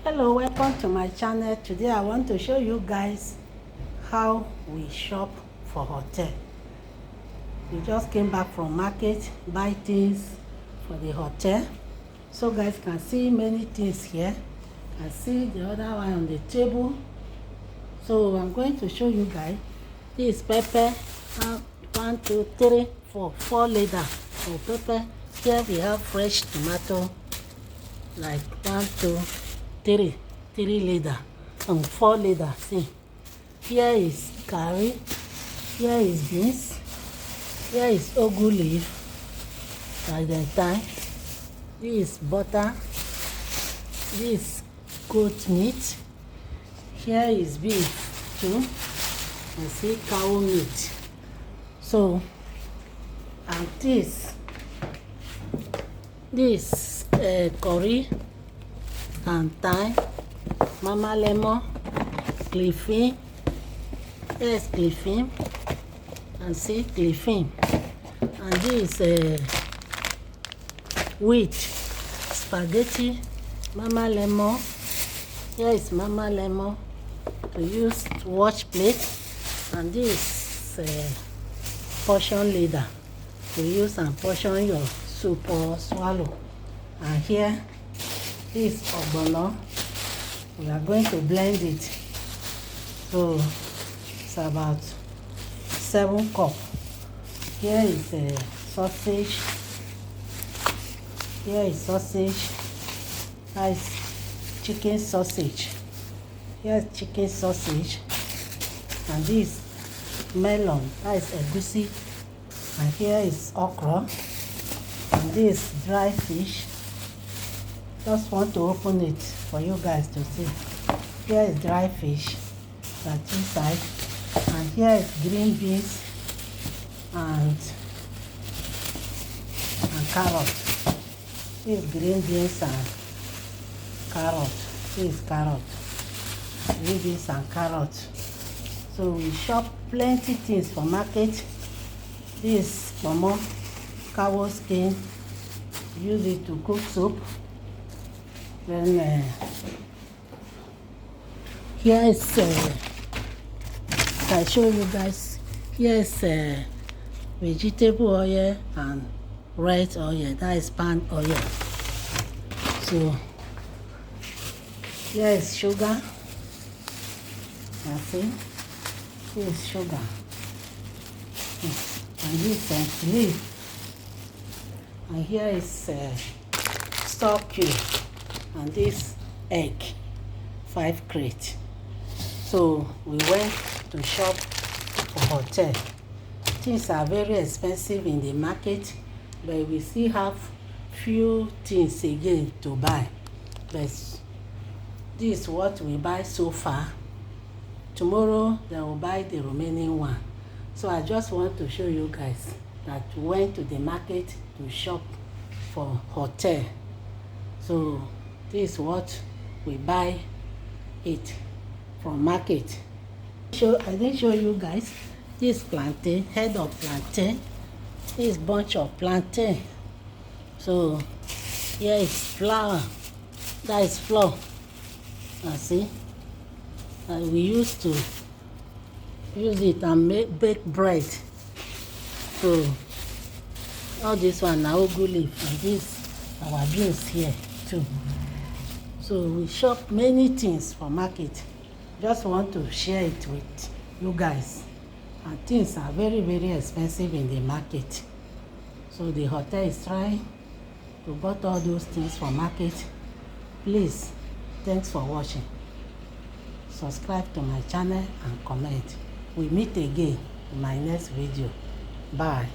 Hello, welcome to my channel. Today I want to show you guys how we shop for hotel. We just came back from market, buy things for the hotel. So guys can see many things here. I see the other one on the table. So I'm going to show you guys. This is pepper. 1, 2, 3, 4, 4 leather for pepper. Here we have fresh tomato, like 1, 2, 3 leather and 4 leather. See, here is curry, here is beans, here is ugu leaf by the time. This is butter, this is goat meat, here is beef too, and see cow meat. So, and this curry and thyme, mama lemon, cliffing, yes, cliffing, and see cliffing, and this wheat spaghetti, mama lemon, here is mama lemon to use to wash plate, and this portion leather to use and portion your soup or swallow. And here is ogbono. We are going to blend it. So it's about 7 cups. Here is sausage. Here is sausage. That is chicken sausage. Here is chicken sausage. And this melon. That is egusi. And here is okra. And this dry fish. Just want to open it for you guys to see. Here is dry fish that's inside, and here is green beans and carrot. This is green beans and carrot. This is carrot. Green beans and carrot. So we shop plenty things for market. This pomo, cow skin. Use it to cook soup. Then here is I show you guys. Here is vegetable oil and red oil. That is palm oil. So here is sugar. You see, here is sugar. And this leaf. And here is stock cube. And this egg, 5 crates. So we went to shop for hotel. Things are very expensive in the market, but we still have few things again to buy. But this is what we buy so far. Tomorrow they will buy the remaining one. So I just want to show you guys that we went to the market to shop for hotel. So this is what we buy it from market. I didn't show you guys this plantain, head of plantain, this bunch of plantain. So here is flour, that is flour. See, and we used to use it and bake bread. So all this one now ugu leaf, and this our beans here too. So we shop many things for market. Just want to share it with you guys. And things are very, very expensive in the market. So the hotel is trying to buy all those things for market. Please, thanks for watching. Subscribe to my channel and comment. We meet again in my next video. Bye.